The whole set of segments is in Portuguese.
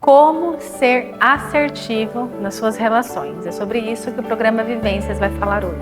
como ser assertivo nas suas relações. É sobre isso que o programa Vivências vai falar hoje.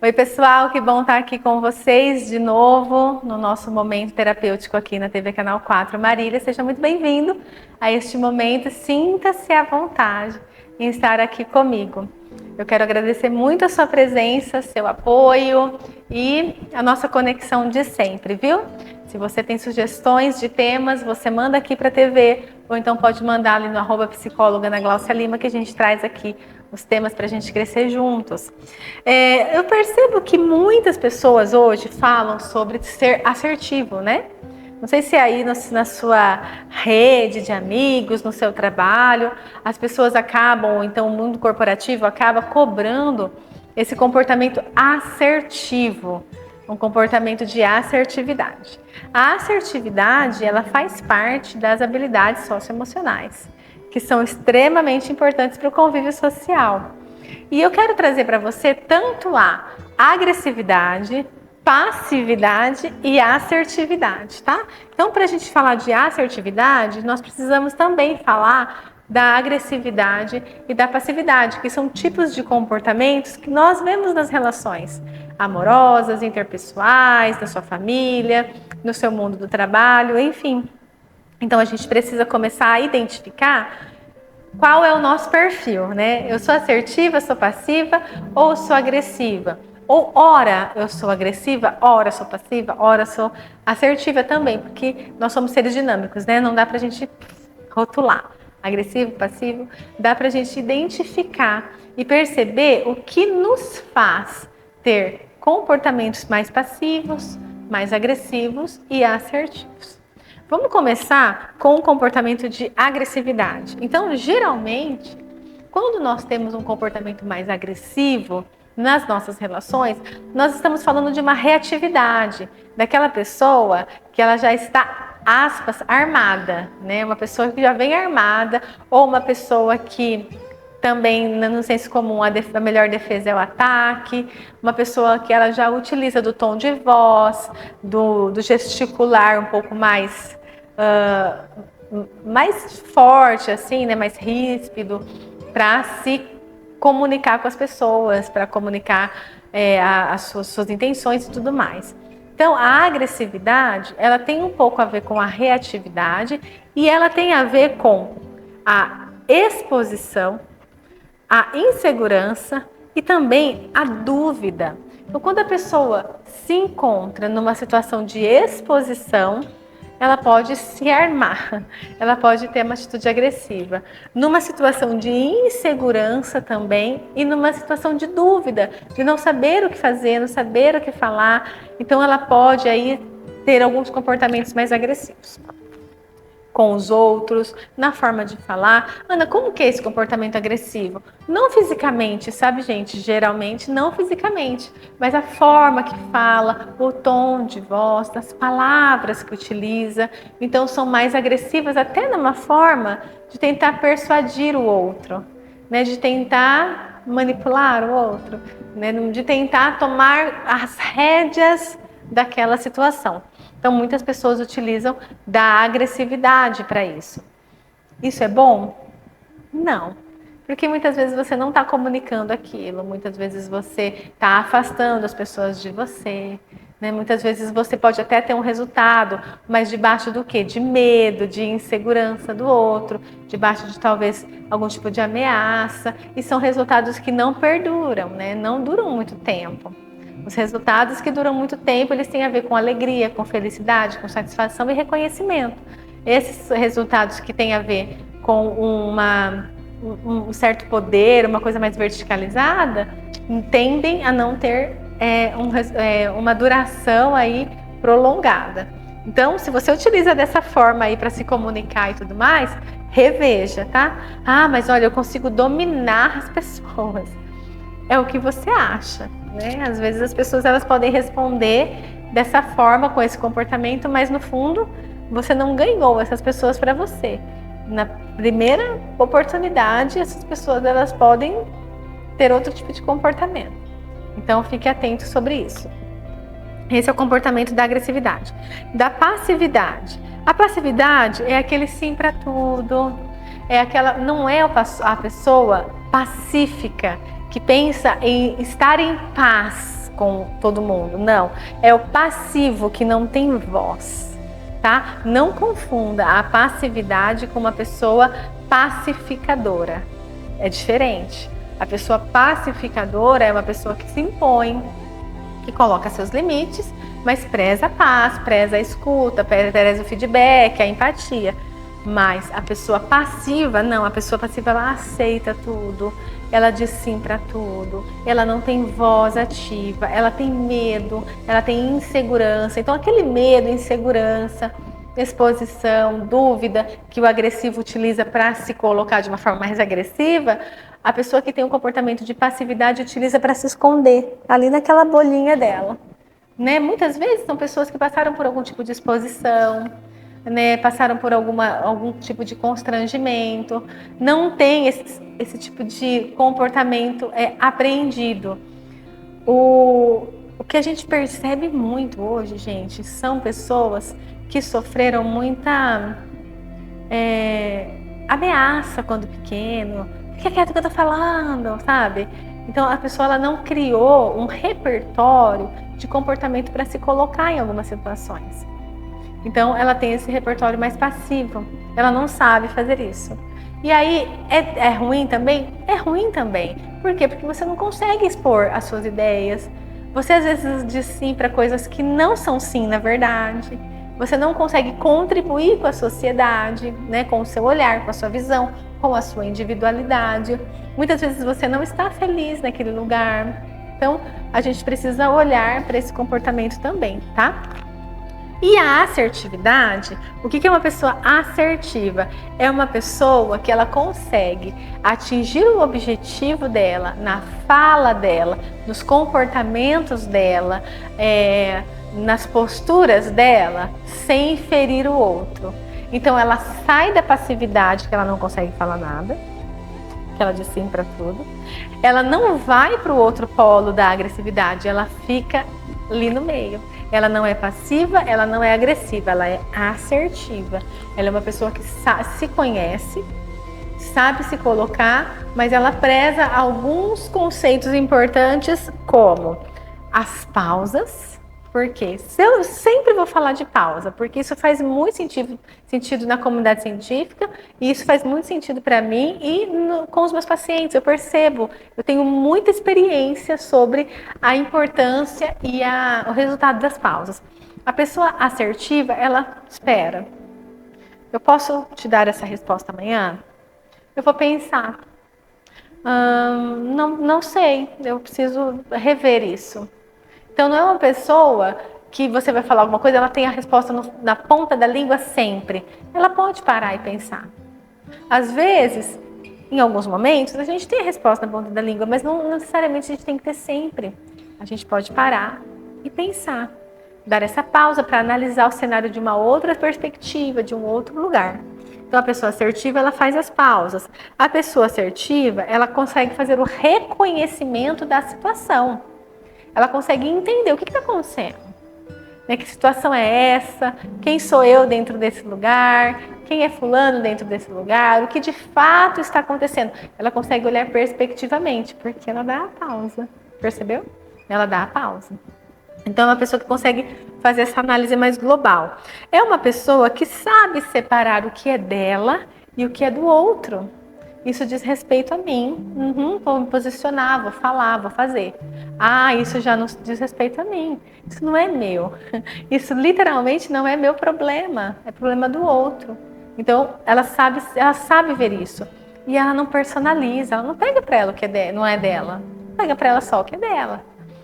Oi pessoal, que bom estar aqui com vocês de novo no nosso momento terapêutico aqui na TV Canal 4. Marília, seja muito bem-vindo a este momento, sinta-se à vontade em estar aqui comigo. Eu quero agradecer muito a sua presença, seu apoio e a nossa conexão de sempre, viu? Se você tem sugestões de temas, você manda aqui para a TV ou então pode mandar ali no @psicóloga Ana Gláucia Lima, que a gente traz aqui os temas para a gente crescer juntos. Eu percebo que muitas pessoas hoje falam sobre ser assertivo, né? Não sei se aí na sua rede de amigos, no seu trabalho, as pessoas acabam, ou então o mundo corporativo acaba cobrando esse comportamento assertivo, um comportamento de assertividade. A assertividade, ela faz parte das habilidades socioemocionais, que são extremamente importantes para o convívio social. E eu quero trazer para você tanto a agressividade, passividade e assertividade, tá? Então, para a gente falar de assertividade, nós precisamos também falar da agressividade e da passividade, que são tipos de comportamentos que nós vemos nas relações amorosas, interpessoais, da sua família, no seu mundo do trabalho, enfim. Então, a gente precisa começar a identificar qual é o nosso perfil, né? Eu sou assertiva, sou passiva ou sou agressiva? Ou ora eu sou agressiva, ora sou passiva, ora sou assertiva também, porque nós somos seres dinâmicos, né? Não dá pra gente rotular. Agressivo, passivo, dá pra gente identificar e perceber o que nos faz ter comportamentos mais passivos, mais agressivos e assertivos. Vamos começar com o comportamento de agressividade. Então, geralmente, quando nós temos um comportamento mais agressivo nas nossas relações, nós estamos falando de uma reatividade, daquela pessoa que ela já está, aspas, armada, né? Uma pessoa que já vem armada, ou uma pessoa que também, no senso comum, a melhor defesa é o ataque, uma pessoa que ela já utiliza do tom de voz, do gesticular um pouco mais forte, assim, né? Mais ríspido, para se comunicar com as pessoas, para comunicar as suas intenções e tudo mais. Então, a agressividade, ela tem um pouco a ver com a reatividade e ela tem a ver com a exposição, a insegurança e também a dúvida. Então, quando a pessoa se encontra numa situação de exposição, ela pode se armar, ela pode ter uma atitude agressiva. Numa situação de insegurança também e numa situação de dúvida, de não saber o que fazer, não saber o que falar, então ela pode aí ter alguns comportamentos mais agressivos com os outros, na forma de falar. Ana, como que é esse comportamento agressivo? Não fisicamente, sabe, gente? Geralmente não fisicamente, mas a forma que fala, o tom de voz, das palavras que utiliza. Então, são mais agressivas até numa forma de tentar persuadir o outro, né? De tentar manipular o outro, né? De tentar tomar as rédeas daquela situação. Então, muitas pessoas utilizam da agressividade para isso. Isso é bom? Não. Porque muitas vezes você não está comunicando aquilo, muitas vezes você está afastando as pessoas de você, né? Muitas vezes você pode até ter um resultado, mas debaixo do quê? De medo, de insegurança do outro, debaixo de talvez algum tipo de ameaça, e são resultados que não perduram, né? Não duram muito tempo. Os resultados que duram muito tempo, eles têm a ver com alegria, com felicidade, com satisfação e reconhecimento. Esses resultados que têm a ver com um certo poder, uma coisa mais verticalizada, tendem a não ter uma duração aí prolongada. Então, se você utiliza dessa forma aí para se comunicar e tudo mais, Reveja, tá? Ah, mas olha, eu consigo dominar as pessoas. É o que você acha, né? Às vezes as pessoas elas podem responder dessa forma, com esse comportamento, mas no fundo você não ganhou essas pessoas para você. Na primeira oportunidade, essas pessoas elas podem ter outro tipo de comportamento. Então fique atento sobre isso. Esse é o comportamento da agressividade. Da passividade. A passividade é aquele sim para tudo. É aquela, não é a pessoa pacífica que pensa em estar em paz com todo mundo. Não, é o passivo que não tem voz, tá? Não confunda a passividade com uma pessoa pacificadora. É diferente. A pessoa pacificadora é uma pessoa que se impõe, que coloca seus limites, mas preza a paz, preza a escuta, preza o feedback, a empatia. Mas a pessoa passiva, não, a pessoa passiva ela aceita tudo, ela diz sim para tudo, ela não tem voz ativa, ela tem medo, ela tem insegurança. Então aquele medo, insegurança, exposição, dúvida que o agressivo utiliza para se colocar de uma forma mais agressiva, a pessoa que tem um comportamento de passividade utiliza para se esconder ali naquela bolinha dela, né? Muitas vezes são pessoas que passaram por algum tipo de exposição, né? Passaram por algum tipo de constrangimento, não tem esse tipo de comportamento apreendido. O que a gente percebe muito hoje, gente, são pessoas que sofreram muita ameaça quando pequeno. Fica quieto que eu tô falando, sabe? Então a pessoa ela não criou um repertório de comportamento para se colocar em algumas situações. Então ela tem esse repertório mais passivo. Ela não sabe fazer isso. E aí é ruim também? É ruim também. Por quê? Porque você não consegue expor as suas ideias. Você às vezes diz sim para coisas que não são sim na verdade. Você não consegue contribuir com a sociedade, né, com o seu olhar, com a sua visão, com a sua individualidade. Muitas vezes você não está feliz naquele lugar. Então, a gente precisa olhar para esse comportamento também, tá? E a assertividade, o que é uma pessoa assertiva? É uma pessoa que ela consegue atingir o objetivo dela, na fala dela, nos comportamentos dela, nas posturas dela, sem ferir o outro. Então ela sai da passividade, que ela não consegue falar nada, que ela diz sim para tudo. Ela não vai para o outro polo da agressividade, ela fica ali no meio. Ela não é passiva, ela não é agressiva, ela é assertiva. Ela é uma pessoa que se conhece, sabe se colocar, mas ela preza alguns conceitos importantes, como as pausas. Porque eu sempre vou falar de pausa, porque isso faz muito sentido na comunidade científica, e isso faz muito sentido para mim e com os meus pacientes. Eu percebo, eu tenho muita experiência sobre a importância e o resultado das pausas. A pessoa assertiva, ela espera. Eu posso te dar essa resposta amanhã? Eu vou pensar. Não sei, eu preciso rever isso. Então não é uma pessoa que você vai falar alguma coisa, ela tem a resposta na ponta da língua sempre. Ela pode parar e pensar. Às vezes, em alguns momentos, a gente tem a resposta na ponta da língua, mas não necessariamente a gente tem que ter sempre. A gente pode parar e pensar. Dar essa pausa para analisar o cenário de uma outra perspectiva, de um outro lugar. Então a pessoa assertiva, ela faz as pausas. A pessoa assertiva, ela consegue fazer o reconhecimento da situação. Ela consegue entender o que está acontecendo. Né? Que situação é essa? Quem sou eu dentro desse lugar? Quem é fulano dentro desse lugar? O que de fato está acontecendo? Ela consegue olhar perspectivamente, porque ela dá a pausa. Percebeu? Ela dá a pausa. Então é uma pessoa que consegue fazer essa análise mais global. É uma pessoa que sabe separar o que é dela e o que é do outro. Isso diz respeito a mim. Vou me posicionar, vou falar, vou fazer. Isso já não diz respeito a mim. Isso não é meu. Isso literalmente não é meu problema. É problema do outro. Então, ela sabe ver isso. E ela não personaliza. Ela não pega para ela o que não é dela. Pega para ela só o que é dela.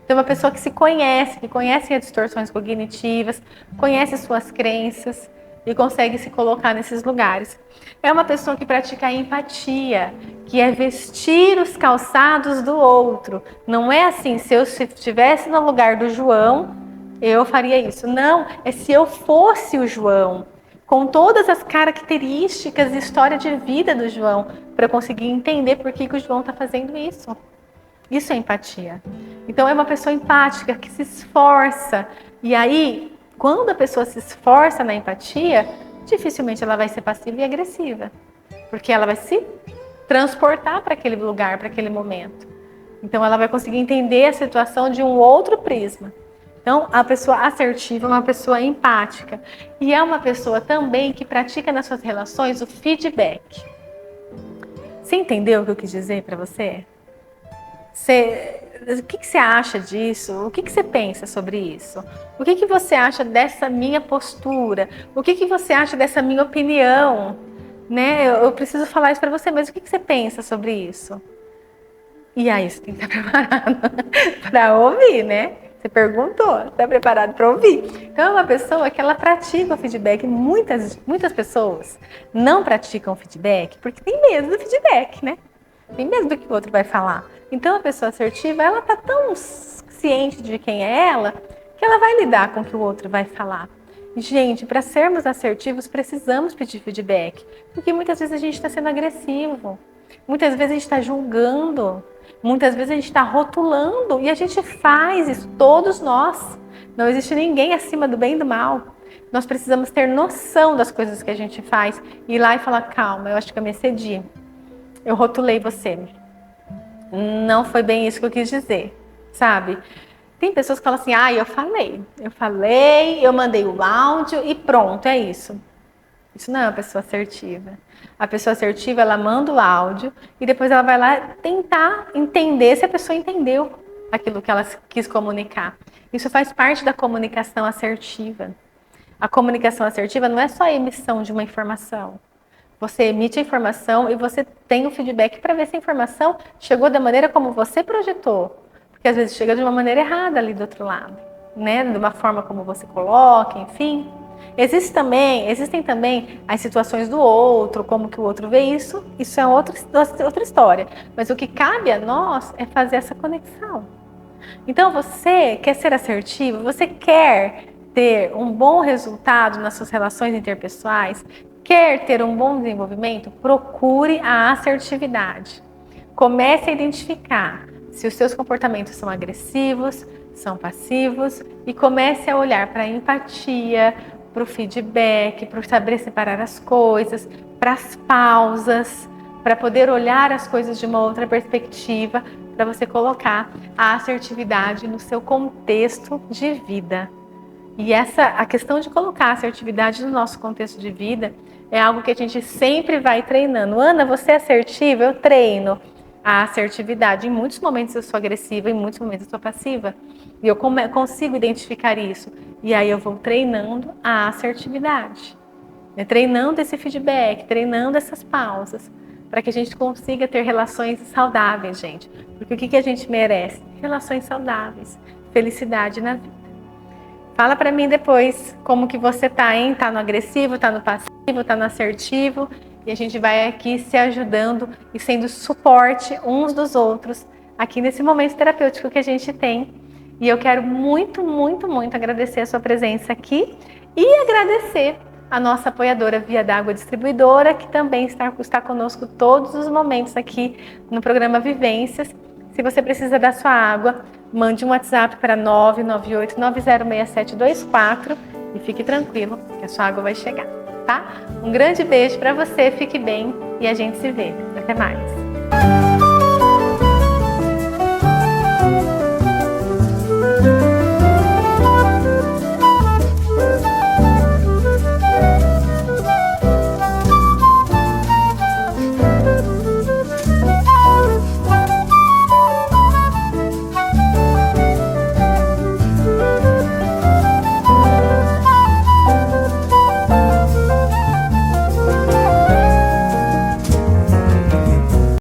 Então, uma pessoa que se conhece, que conhece as distorções cognitivas, conhece suas crenças, e consegue se colocar nesses lugares. É uma pessoa que pratica a empatia, que é vestir os calçados do outro. Não é assim, se eu estivesse no lugar do João, eu faria isso. Não, é se eu fosse o João, com todas as características e história de vida do João, para eu conseguir entender por que o João está fazendo isso. Isso é empatia. Então é uma pessoa empática que se esforça. E aí, quando a pessoa se esforça na empatia, dificilmente ela vai ser passiva e agressiva. Porque ela vai se transportar para aquele lugar, para aquele momento. Então ela vai conseguir entender a situação de um outro prisma. Então, a pessoa assertiva é uma pessoa empática. E é uma pessoa também que pratica nas suas relações o feedback. Você entendeu o que eu quis dizer para você? O que você acha disso? O que você pensa sobre isso? O que você acha dessa minha postura? O que você acha dessa minha opinião? Né? Eu preciso falar isso para você, mas o que você pensa sobre isso? E aí, você tem que estar preparado para ouvir, né? Você perguntou, está preparado para ouvir? Então, é uma pessoa que ela pratica o feedback. Muitas pessoas não praticam o feedback porque tem medo do feedback, né? Tem medo do que o outro vai falar. Então, a pessoa assertiva, ela está tão ciente de quem é ela, que ela vai lidar com o que o outro vai falar. E, gente, para sermos assertivos, precisamos pedir feedback. Porque muitas vezes a gente está sendo agressivo. Muitas vezes a gente está julgando. Muitas vezes a gente está rotulando. E a gente faz isso, todos nós. Não existe ninguém acima do bem e do mal. Nós precisamos ter noção das coisas que a gente faz. E ir lá e falar, calma, eu acho que eu me excedi. Eu rotulei você. Não foi bem isso que eu quis dizer, sabe? Tem pessoas que falam assim, eu mandei o áudio e pronto, é isso. Isso não é uma pessoa assertiva. A pessoa assertiva, ela manda o áudio e depois ela vai lá tentar entender se a pessoa entendeu aquilo que ela quis comunicar. Isso faz parte da comunicação assertiva. A comunicação assertiva não é só a emissão de uma informação. Você emite a informação e você tem o feedback para ver se a informação chegou da maneira como você projetou. Porque às vezes chega de uma maneira errada ali do outro lado, né? De uma forma como você coloca, enfim. Existem também as situações do outro, como que o outro vê isso. Isso é outra história. Mas o que cabe a nós é fazer essa conexão. Então você quer ser assertivo? Você quer ter um bom resultado nas suas relações interpessoais? Quer ter um bom desenvolvimento? Procure a assertividade. Comece a identificar se os seus comportamentos são agressivos, são passivos e comece a olhar para a empatia, para o feedback, para saber separar as coisas, para as pausas, para poder olhar as coisas de uma outra perspectiva, para você colocar a assertividade no seu contexto de vida. E a questão de colocar a assertividade no nosso contexto de vida é algo que a gente sempre vai treinando. Ana, você é assertiva? Eu treino a assertividade. Em muitos momentos eu sou agressiva, em muitos momentos eu sou passiva. E eu consigo identificar isso. E aí eu vou treinando a assertividade. Treinando esse feedback, treinando essas pausas. Para que a gente consiga ter relações saudáveis, gente. Porque o que a gente merece? Relações saudáveis. Felicidade na vida. Fala para mim depois como que você tá, hein? Tá no agressivo, tá no passivo, tá no assertivo. E a gente vai aqui se ajudando e sendo suporte uns dos outros aqui nesse momento terapêutico que a gente tem. E eu quero muito, muito, muito agradecer a sua presença aqui e agradecer a nossa apoiadora Via d'Água Distribuidora, que também está conosco todos os momentos aqui no programa Vivências. Se você precisa da sua água, mande um WhatsApp para 998-906724 e fique tranquilo que a sua água vai chegar, tá? Um grande beijo para você, fique bem e a gente se vê. Até mais!